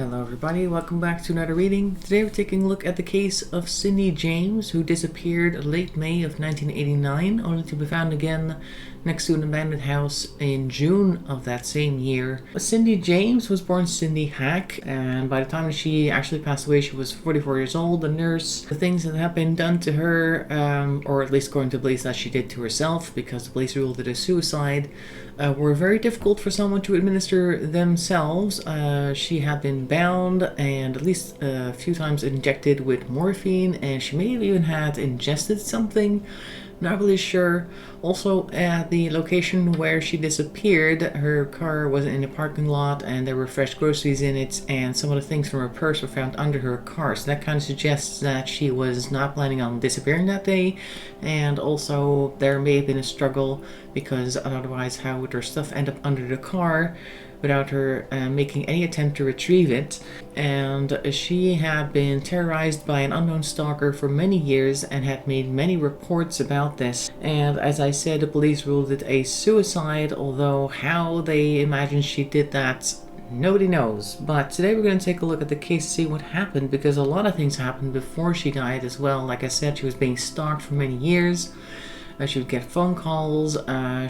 Hello everybody, welcome back to another reading. Today we're taking a look at the case of Cindy James, who disappeared late May of 1989, only to be found again next to an abandoned house in June of that same year. Cindy James was born Cindy Hack, and by the time she actually passed away, she was 44 years old, a nurse. The things that have been done to her, or at least according to police that she did to herself, because the police ruled it a suicide, were very difficult for someone to administer themselves. She had been bound and at least a few times injected with morphine, and she may have even had ingested something. Not really sure. Also, at the location where she disappeared, her car was in a parking lot and there were fresh groceries in it, and some of the things from her purse were found under her car. So that kind of suggests that she was not planning on disappearing that day, and also there may have been a struggle, because otherwise how would her stuff end up under the car without her making any attempt to retrieve it. And she had been terrorized by an unknown stalker for many years and had made many reports about this. And as I said, the police ruled it a suicide, although how they imagine she did that, nobody knows. But today we're going to take a look at the case to see what happened, because a lot of things happened before she died as well. Like I said, she was being stalked for many years. She would get phone calls.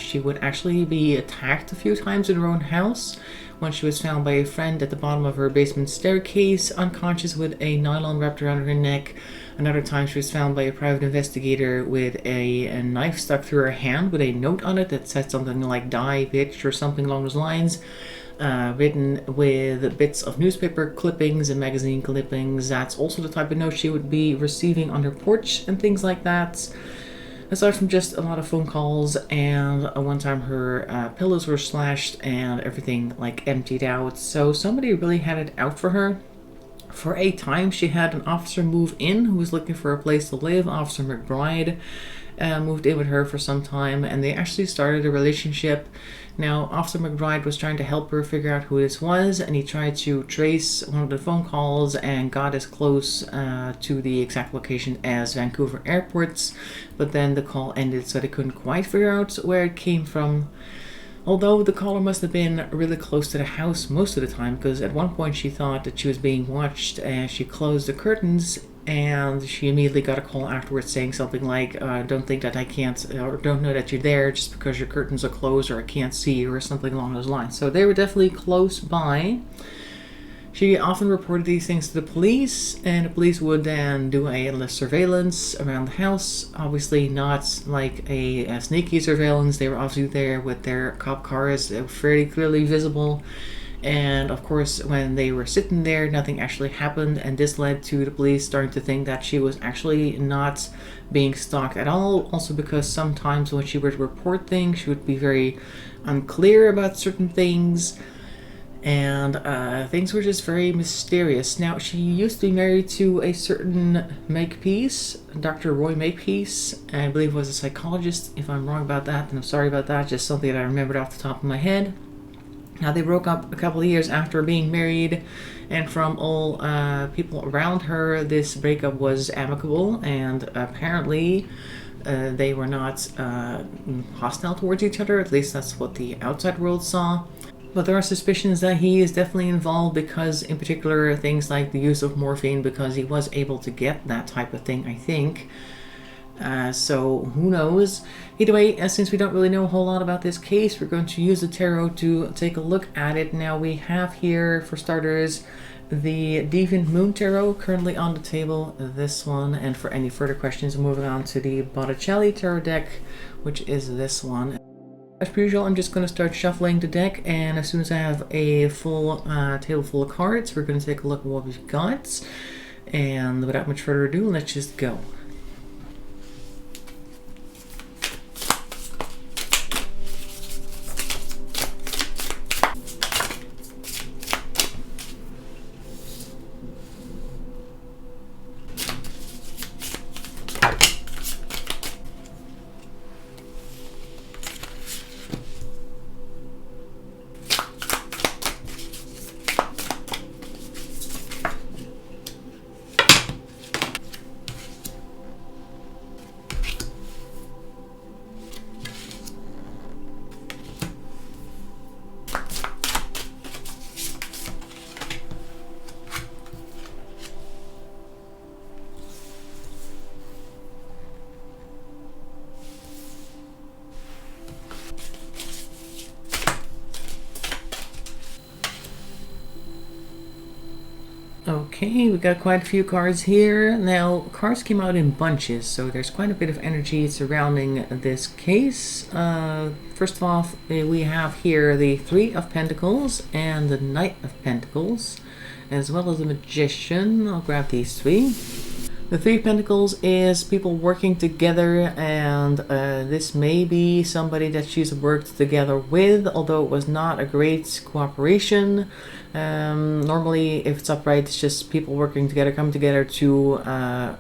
She would actually be attacked a few times in her own house, when she was found by a friend at the bottom of her basement staircase, unconscious with a nylon wrapped around her neck. Another time she was found by a private investigator with a knife stuck through her hand with a note on it that said something like "die bitch" or something along those lines, written with bits of newspaper clippings and magazine clippings. That's also the type of note she would be receiving on her porch and things like that. Aside from just a lot of phone calls, and one time her pillows were slashed and everything like emptied out. So somebody really had it out for her. For a time, she had an officer move in who was looking for a place to live. Officer McBride moved in with her for some time, and they actually started a relationship. Now, Officer McBride was trying to help her figure out who this was, and he tried to trace one of the phone calls and got as close to the exact location as Vancouver airports, but then the call ended, so they couldn't quite figure out where it came from. Although the caller must have been really close to the house most of the time, because at one point she thought that she was being watched, and she closed the curtains, and she immediately got a call afterwards saying something like, don't think that I can't, or don't know that you're there just because your curtains are closed, or I can't see you, or something along those lines. So they were definitely close by. She often reported these things to the police, and the police would then do a surveillance around the house. Obviously not like a sneaky surveillance. They were obviously there with their cop cars. They were fairly clearly visible. And of course, when they were sitting there, nothing actually happened, and this led to the police starting to think that she was actually not being stalked at all. Also because sometimes when she would report things, she would be very unclear about certain things, and things were just very mysterious. Now, she used to be married to a certain Makepeace, Dr. Roy Makepeace, I believe was a psychologist. If I'm wrong about that, then I'm sorry about that, just something that I remembered off the top of my head. Now, they broke up a couple of years after being married, and from all people around her, this breakup was amicable, and apparently they were not hostile towards each other. At least that's what the outside world saw. But there are suspicions that he is definitely involved, because in particular things like the use of morphine, because he was able to get that type of thing, I think. So who knows? Either way, since we don't really know a whole lot about this case, we're going to use the tarot to take a look at it. Now, we have here, for starters, the Deviant Moon Tarot currently on the table, this one, and for any further questions, moving on to the Botticelli Tarot deck, which is this one. As per usual, I'm just going to start shuffling the deck, and as soon as I have a full table full of cards, we're going to take a look at what we've got. And without much further ado, let's just go. Okay, we got quite a few cards here. Now, cards came out in bunches, so there's quite a bit of energy surrounding this case. First of all, we have here the Three of Pentacles and the Knight of Pentacles, as well as the Magician. I'll grab these three. The Three of Pentacles is people working together, and this may be somebody that she's worked together with, although it was not a great cooperation. Normally, if it's upright, it's just people working together, come together to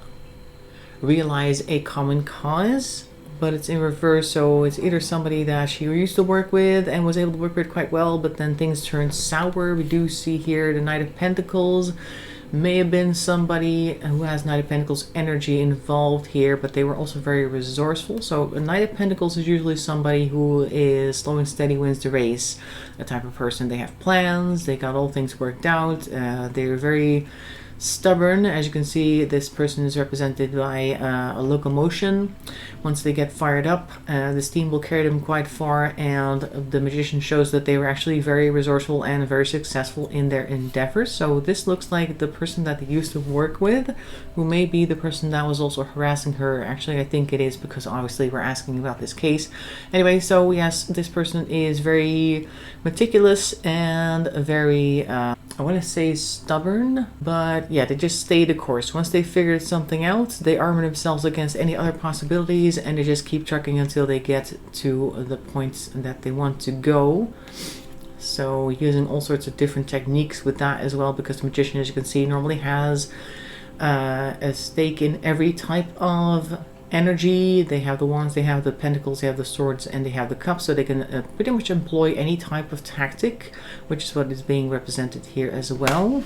realize a common cause. But it's in reverse, so it's either somebody that she used to work with and was able to work with quite well, but then things turned sour. We do see here the Knight of Pentacles. May have been somebody who has Knight of Pentacles energy involved here, but they were also very resourceful. So a Knight of Pentacles is usually somebody who is slow and steady wins the race. A type of person, they have plans, they got all things worked out, they're very stubborn. As you can see, this person is represented by a locomotion. Once they get fired up, this team will carry them quite far, and the Magician shows that they were actually very resourceful and very successful in their endeavors. So this looks like the person that they used to work with, who may be the person that was also harassing her. Actually, I think it is, because obviously we're asking about this case. Anyway, so yes, this person is very meticulous and very I want to say stubborn, but yeah, they just stay the course. Once they figured something out, they armor themselves against any other possibilities, and they just keep trucking until they get to the point that they want to go. So using all sorts of different techniques with that as well, because the Magician, as you can see, normally has a stake in every type of energy. They have the wands, they have the pentacles, they have the swords, and they have the cups, so they can pretty much employ any type of tactic, which is what is being represented here as well.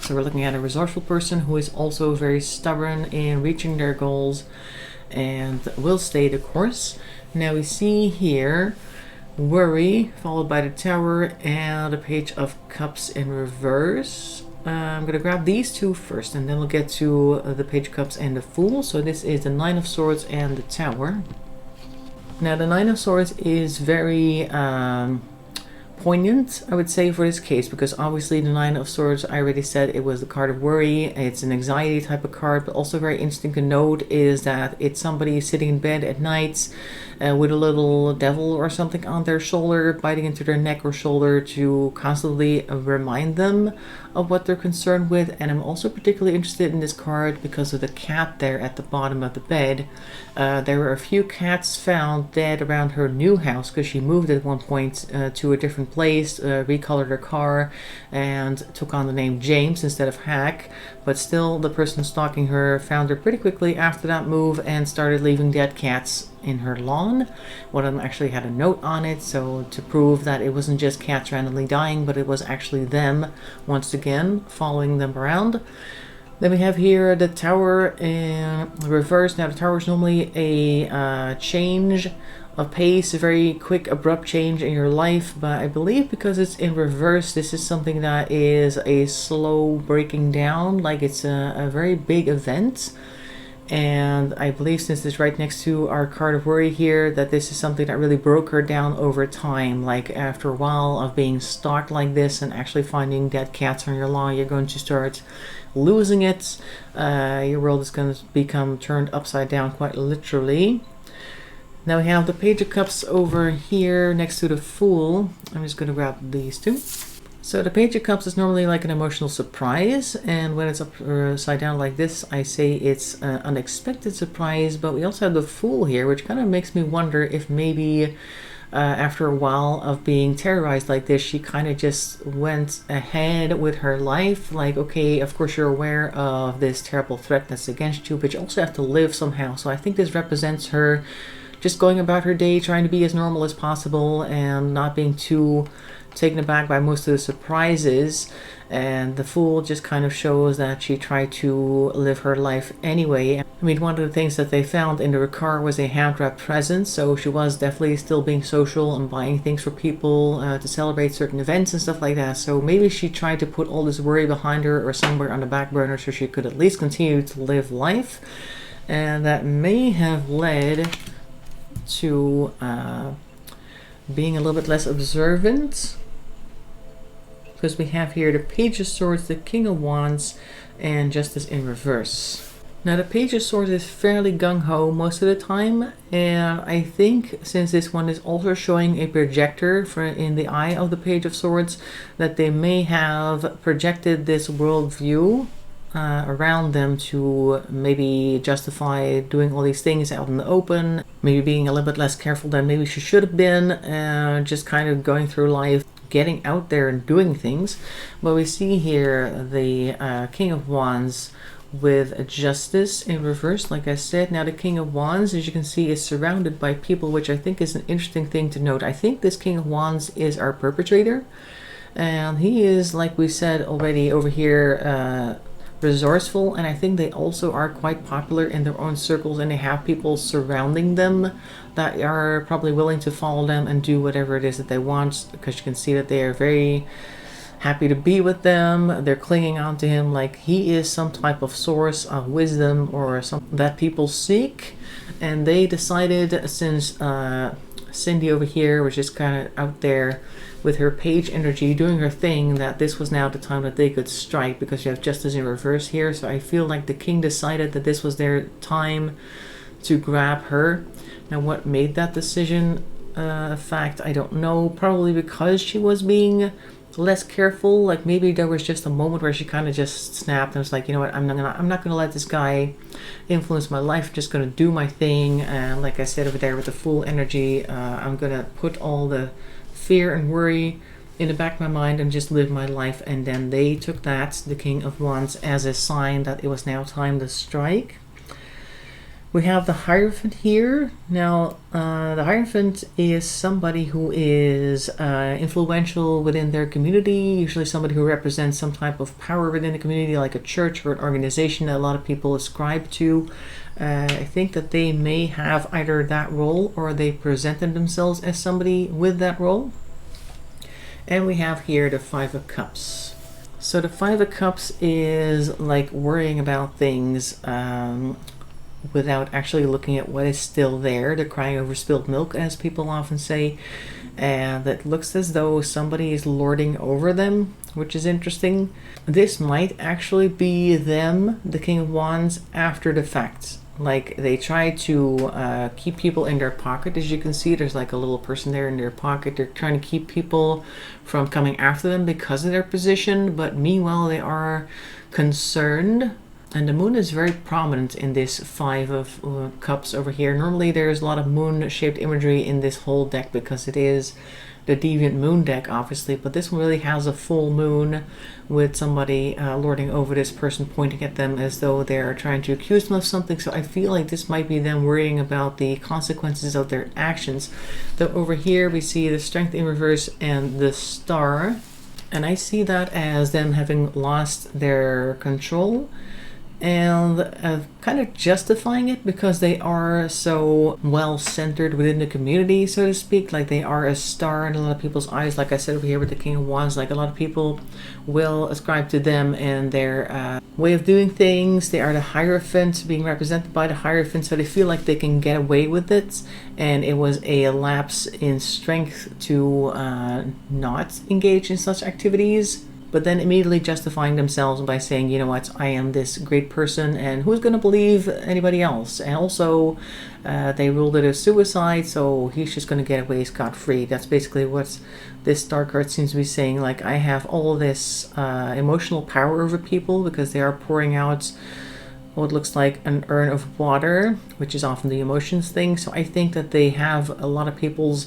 So we're looking at a resourceful person who is also very stubborn in reaching their goals and will stay the course. Now we see here worry, followed by the Tower and the Page of Cups in reverse. I'm going to grab these two first, and then we'll get to the Page of Cups and the Fool. So this is the Nine of Swords and the Tower. Now the Nine of Swords is very poignant, I would say, for this case, because obviously the Nine of Swords, I already said it was the card of worry. It's an anxiety type of card, but also very interesting to note is that it's somebody sitting in bed at night with a little devil or something on their shoulder, biting into their neck or shoulder to constantly remind them of what they're concerned with. And I'm also particularly interested in this card because of the cat there at the bottom of the bed. There were a few cats found dead around her new house because she moved at one point to a different place, recolored her car, and took on the name James instead of Hack. But still, the person stalking her found her pretty quickly after that move and started leaving dead cats in her lawn. One of them actually had a note on it, so to prove that it wasn't just cats randomly dying, but it was actually them once again following them around. Then we have here the Tower in reverse. Now the Tower is normally a change of pace, a very quick abrupt change in your life, but I believe because it's in reverse, this is something that is a slow breaking down, like it's a very big event. And I believe, since it's right next to our card of worry here, that this is something that really broke her down over time. Like after a while of being stalked like this and actually finding dead cats on your lawn, you're going to start losing it. Your world is going to become turned upside down, quite literally. Now we have the Page of Cups over here next to the Fool. I'm just going to grab these two. So the Page of Cups is normally like an emotional surprise, and when it's upside down like this, I say it's an unexpected surprise. But we also have the Fool here, which kind of makes me wonder if maybe after a while of being terrorized like this, she kind of just went ahead with her life. Like, okay, of course you're aware of this terrible threat that's against you, but you also have to live somehow. So I think this represents her just going about her day, trying to be as normal as possible and not being too taken aback by most of the surprises. And the Fool just kind of shows that she tried to live her life anyway. I mean, one of the things that they found in her car was a hand-wrapped present, so she was definitely still being social and buying things for people to celebrate certain events and stuff like that. So maybe she tried to put all this worry behind her or somewhere on the back burner so she could at least continue to live life. And that may have led to being a little bit less observant. because we have here the Page of Swords, the King of Wands, and Justice in reverse. Now the Page of Swords is fairly gung-ho most of the time, and I think since this one is also showing a projector in the eye of the Page of Swords, that they may have projected this worldview around them to maybe justify doing all these things out in the open, maybe being a little bit less careful than maybe she should have been, just kind of going through life, getting out there and doing things. But we see here the King of Wands with Justice in reverse, like I said. Now the King of Wands, as you can see, is surrounded by people, which I think is an interesting thing to note. I think this King of Wands is our perpetrator, and he is, like we said already over here, resourceful, and I think they also are quite popular in their own circles, and they have people surrounding them that are probably willing to follow them and do whatever it is that they want, because you can see that they are very happy to be with them. They're clinging on to him like he is some type of source of wisdom or something that people seek. And they decided, since Cindy over here was just kind of out there with her page energy doing her thing, that this was now the time that they could strike, because you have Justice in reverse here. So I feel like the king decided that this was their time to grab her. Now what made that decision a fact, I don't know. Probably because she was being less careful. Like maybe there was just a moment where she kind of just snapped and was like, you know what, I'm not gonna let this guy influence my life. I'm just gonna do my thing. And like I said over there with the full energy, I'm gonna put all the fear and worry in the back of my mind and just live my life. And then they took that, the King of Wands, as a sign that it was now time to strike. We have the Hierophant here. Now, the Hierophant is somebody who is influential within their community, usually somebody who represents some type of power within the community, like a church or an organization that a lot of people ascribe to. I think that they may have either that role or they presented themselves as somebody with that role. And we have here the Five of Cups. So the Five of Cups is like worrying about things without actually looking at what is still there. They're crying over spilled milk, as people often say, and it looks as though somebody is lording over them, which is interesting. This might actually be them, the King of Wands, after the fact. Like they try to keep people in their pocket. As you can see, there's like a little person there in their pocket. They're trying to keep people from coming after them because of their position, but meanwhile they are concerned. And the moon is very prominent in this Five of Cups over here. Normally there's a lot of moon-shaped imagery in this whole deck because it is the Deviant Moon deck, obviously. But this one really has a full moon with somebody lording over this person, pointing at them as though they're trying to accuse them of something. So I feel like this might be them worrying about the consequences of their actions. Though over here we see the Strength in reverse and the Star. And I see that as them having lost their control, and kind of justifying it because they are so well centered within the community, so to speak. Like they are a star in a lot of people's eyes. Like I said over here with the King of Wands, like a lot of people will ascribe to them and their way of doing things. They are the Hierophant, being represented by the Hierophant, so they feel like they can get away with it. And it was a lapse in strength to not engage in such activities, but then immediately justifying themselves by saying, you know what, I am this great person, and who's going to believe anybody else? And also, they ruled it as suicide, so he's just going to get away scot-free. That's basically what this Star card seems to be saying. Like, I have all this emotional power over people because they are pouring out what looks like an urn of water, which is often the emotions thing. So I think that they have a lot of people's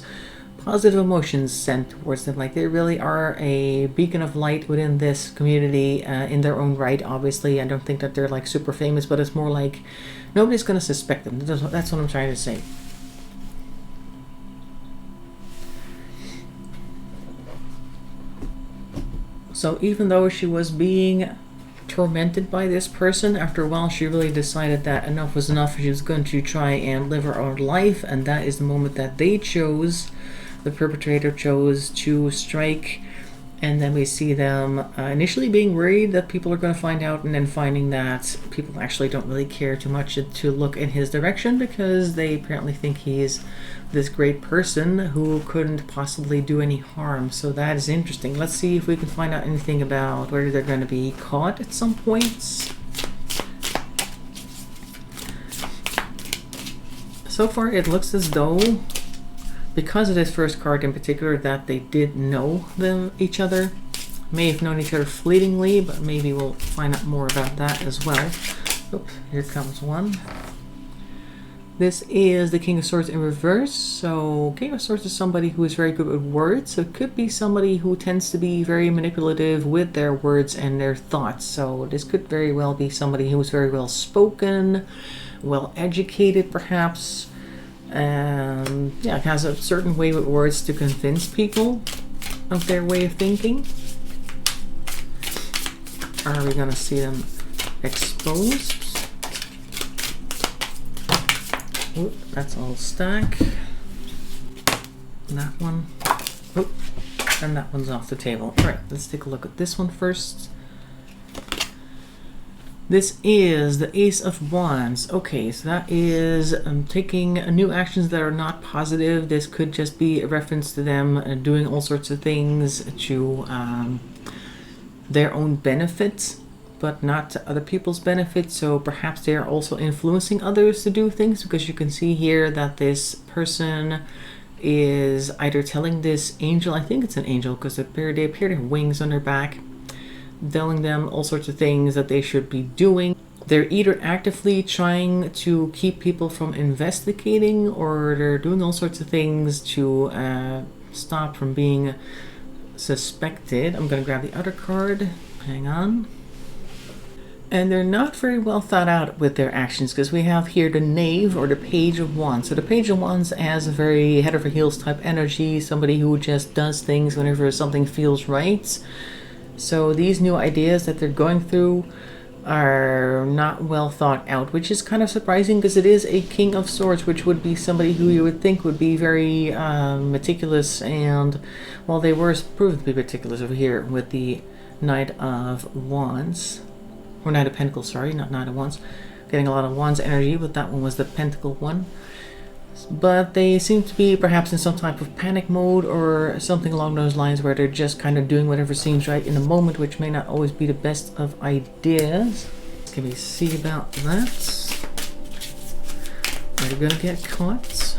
positive emotions sent towards them. Like they really are a beacon of light within this community in their own right. Obviously, I don't think that they're like super famous, but it's more like nobody's going to suspect them. That's what I'm trying to say. So even though she was being tormented by this person, after a while she really decided that enough was enough. She was going to try and live her own life, and that is the moment that they chose, the perpetrator chose to strike. And then we see them initially being worried that people are going to find out, and then finding that people actually don't really care too much to look in his direction because they apparently think he's this great person who couldn't possibly do any harm. So that is interesting. Let's see if we can find out anything about whether they're going to be caught at some points. So far it looks as though, because of this first card in particular, that they did know each other. May have known each other fleetingly, but maybe we'll find out more about that as well. Oops, here comes one. This is the King of Swords in reverse. So King of Swords is somebody who is very good with words. So it could be somebody who tends to be very manipulative with their words and their thoughts. So this could very well be somebody who is very well spoken, well educated perhaps. Yeah, it has a certain way with words to convince people of their way of thinking. Are we gonna see them exposed? Oop, that's all stack. That one. Oop, and that one's off the table. All right, let's take a look at this one first. This is the Ace of Wands. Okay, so that is taking new actions that are not positive. This could just be a reference to them doing all sorts of things to their own benefit, but not to other people's benefit. So perhaps they are also influencing others to do things, because you can see here that this person is either telling this angel, I think it's an angel because they appear to have wings on their back, telling them all sorts of things that they should be doing. They're either actively trying to keep people from investigating, or they're doing all sorts of things to stop from being suspected. I'm going to grab the other card. Hang on. And they're not very well thought out with their actions, because we have here the Knave, or the Page of Wands. So the Page of Wands has a very head over heels type energy, somebody who just does things whenever something feels right. So these new ideas that they're going through are not well thought out, which is kind of surprising because it is a King of Swords, which would be somebody who you would think would be very meticulous, and well, they were proven to be meticulous over here with the Knight of Wands, or Knight of Pentacles, sorry, not Knight of Wands. Getting a lot of Wands energy, but that one was the Pentacle one. But they seem to be perhaps in some type of panic mode or something along those lines, where they're just kind of doing whatever seems right in the moment, which may not always be the best of ideas. Can we see about that? Are they gonna get caught?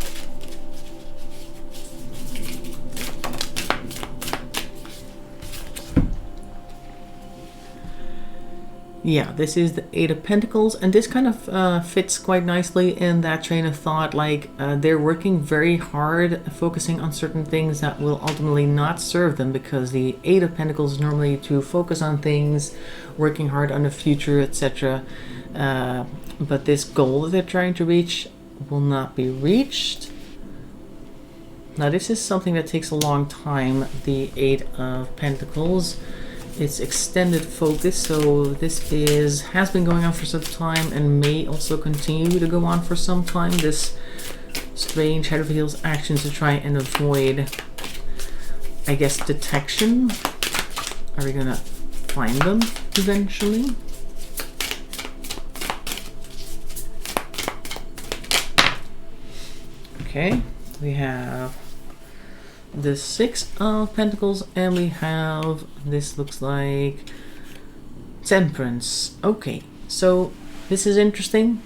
Yeah, this is the Eight of Pentacles, and this kind of fits quite nicely in that train of thought. Like, they're working very hard, focusing on certain things that will ultimately not serve them, because the Eight of Pentacles is normally to focus on things, working hard on the future, etc. But this goal that they're trying to reach will not be reached. Now, this is something that takes a long time, the Eight of Pentacles. It's extended focus, so this has been going on for some time and may also continue to go on for some time. This strange head over heels actions to try and avoid, I guess, detection. Are we gonna find them eventually? Okay, we have the Six of Pentacles, and we have, this looks like Temperance. Okay, so this is interesting.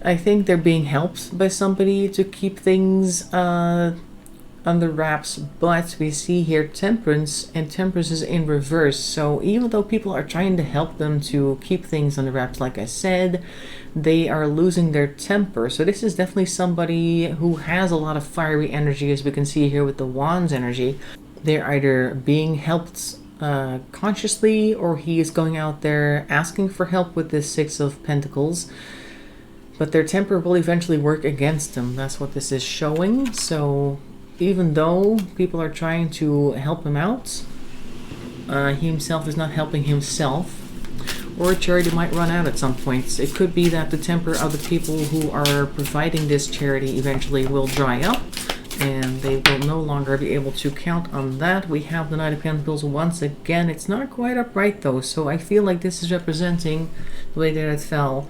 I think they're being helped by somebody to keep things under wraps, but we see here Temperance, and Temperance is in reverse. So even though people are trying to help them to keep things under wraps, like I said, they are losing their temper. So this is definitely somebody who has a lot of fiery energy, as we can see here with the Wands energy. They're either being helped consciously, or he is going out there asking for help with this Six of Pentacles. But their temper will eventually work against them. That's what this is showing. So even though people are trying to help him out, he himself is not helping himself. Or charity might run out at some points. It could be that the temper of the people who are providing this charity eventually will dry up, and they will no longer be able to count on that. We have the Knight of Pentacles once again. It's not quite upright though, so I feel like this is representing the way that it fell.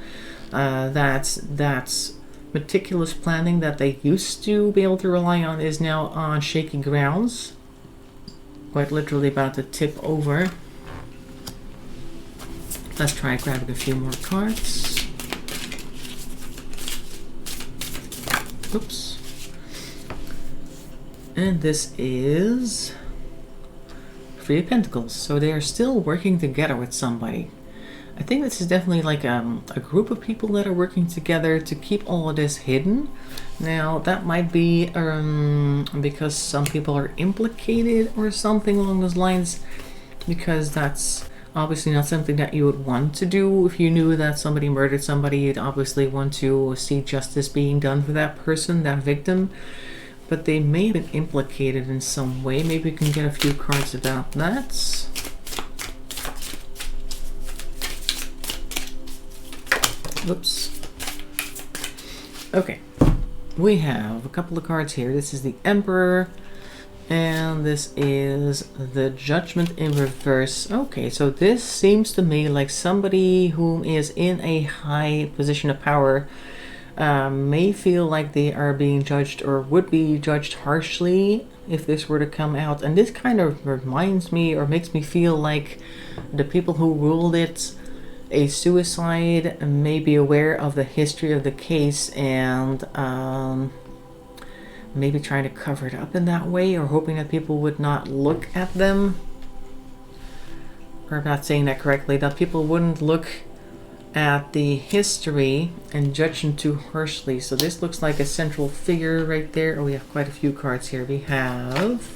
That's meticulous planning that they used to be able to rely on is now on shaky grounds. Quite literally about to tip over. Let's try grabbing a few more cards. Oops. And this is Three of Pentacles. So they are still working together with somebody. I think this is definitely like a group of people that are working together to keep all of this hidden. Now, that might be because some people are implicated or something along those lines, because that's obviously not something that you would want to do. If you knew that somebody murdered somebody, you'd obviously want to see justice being done for that person, that victim. But they may have been implicated in some way. Maybe we can get a few cards about that. Whoops. Okay. We have a couple of cards here. This is the Emperor, and this is the Judgment in reverse. Okay, so this seems to me like somebody who is in a high position of power may feel like they are being judged or would be judged harshly if this were to come out. And this kind of reminds me or makes me feel like the people who ruled it a suicide may be aware of the history of the case and maybe trying to cover it up in that way, or hoping that people would not look at them. Or I'm not saying that correctly, that people wouldn't look at the history and judge them too harshly. So this looks like a central figure right there. Oh, we have quite a few cards here. We have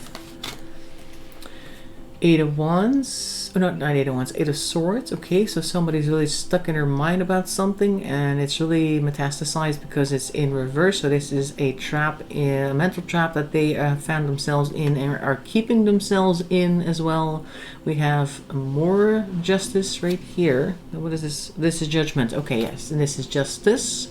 Eight of Wands. Oh, not Eight of Wands. Eight of Swords. Okay, so somebody's really stuck in their mind about something, and it's really metastasized because it's in reverse. So this is a trap, a mental trap that they found themselves in and are keeping themselves in as well. We have more Justice right here. What is this? This is Judgment. Okay, yes, and this is Justice.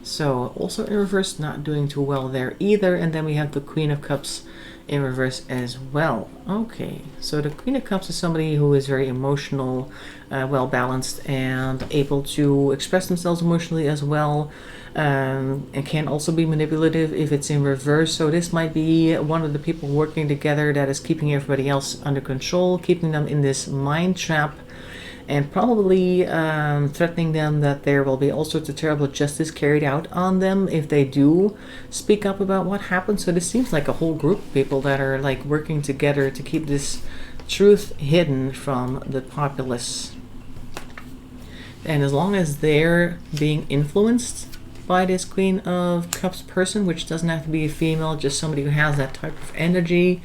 So also in reverse, not doing too well there either. And then we have the Queen of Cups in reverse as well. Okay, so the Queen of Cups is somebody who is very emotional, well balanced, and able to express themselves emotionally as well, and can also be manipulative if it's in reverse. So this might be one of the people working together that is keeping everybody else under control, keeping them in this mind trap, and probably threatening them that there will be all sorts of terrible justice carried out on them if they do speak up about what happened. So this seems like a whole group of people that are like working together to keep this truth hidden from the populace. And as long as they're being influenced by this Queen of Cups person, which doesn't have to be a female, just somebody who has that type of energy,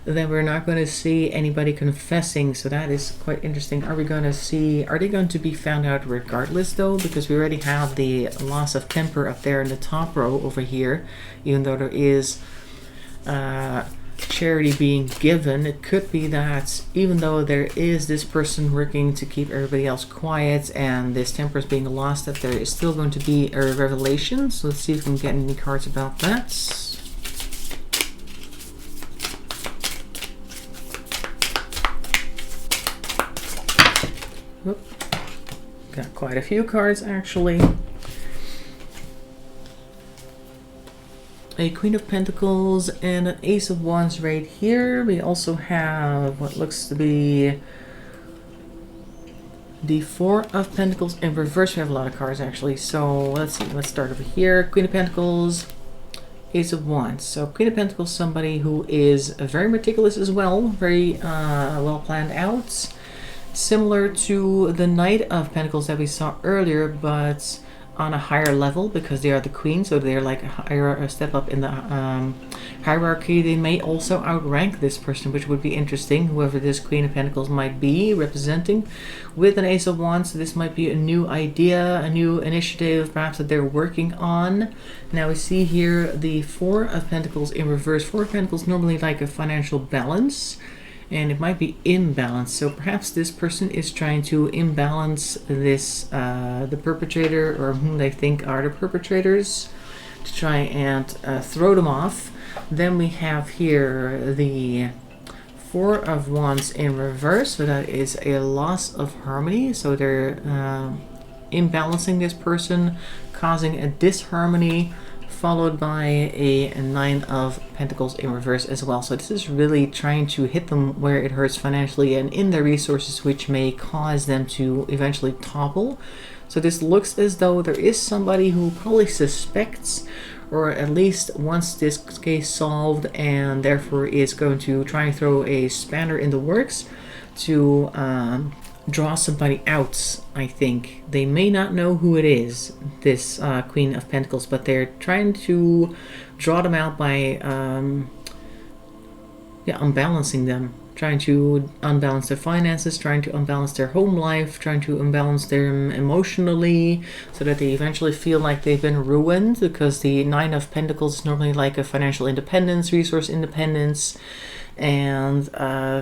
then we're not going to see anybody confessing. So that is quite interesting. Are they going to be found out regardless though? Because we already have the loss of temper up there in the top row over here. Even though there is charity being given, it could be that even though there is this person working to keep everybody else quiet and this temper is being lost, that there is still going to be a revelation. So let's see if we can get any cards about that. Got quite a few cards actually. A Queen of Pentacles and an Ace of Wands right here. We also have what looks to be the Four of Pentacles in reverse. We have a lot of cards actually. So let's see. Let's start over here. Queen of Pentacles, Ace of Wands. So Queen of Pentacles, somebody who is very meticulous as well, very well planned out. Similar to the Knight of Pentacles that we saw earlier, but on a higher level because they are the queen, so they're like a step up in the hierarchy. They may also outrank this person, which would be interesting, whoever this Queen of Pentacles might be representing. With an Ace of Wands, so this might be a new idea, a new initiative perhaps that they're working on. Now we see here the Four of Pentacles in reverse. Four of Pentacles normally like a financial balance, and it might be imbalance. So perhaps this person is trying to imbalance this, the perpetrator, or whom they think are the perpetrators, to try and throw them off. Then we have here the Four of Wands in reverse, so that is a loss of harmony. So they're imbalancing this person, causing a disharmony, followed by a Nine of Pentacles in reverse as well. So this is really trying to hit them where it hurts financially and in their resources, which may cause them to eventually topple. So this looks as though there is somebody who probably suspects, or at least wants this case solved, and therefore is going to try and throw a spanner in the works to draw somebody out. I think they may not know who it is, this Queen of Pentacles, but they're trying to draw them out by unbalancing them, trying to unbalance their finances, trying to unbalance their home life, trying to unbalance them emotionally, so that they eventually feel like they've been ruined, because the Nine of Pentacles is normally like a financial independence, resource independence, and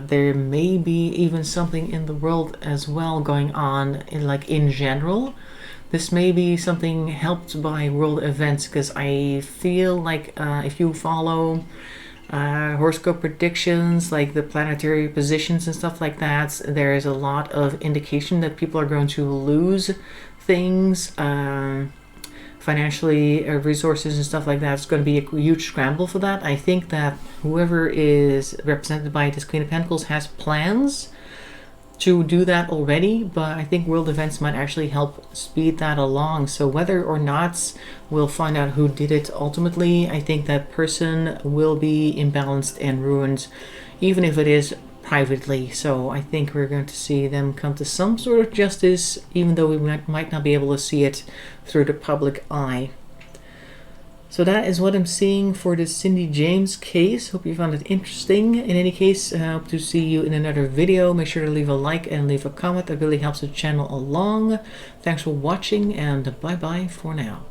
there may be even something in the world as well going on in general. This may be something helped by world events, because I feel like if you follow horoscope predictions, like the planetary positions and stuff like that, there is a lot of indication that people are going to lose things financially, resources and stuff like that. It's going to be a huge scramble for that. I think that whoever is represented by this Queen of Pentacles has plans to do that already, but I think world events might actually help speed that along. So whether or not we'll find out who did it ultimately, I think that person will be imbalanced and ruined, even if it is privately. So I think we're going to see them come to some sort of justice, even though we might not be able to see it through the public eye. So that is what I'm seeing for the Cindy James case. Hope you found it interesting. In any case, I hope to see you in another video. Make sure to leave a like and leave a comment. That really helps the channel along. Thanks for watching, and bye bye for now.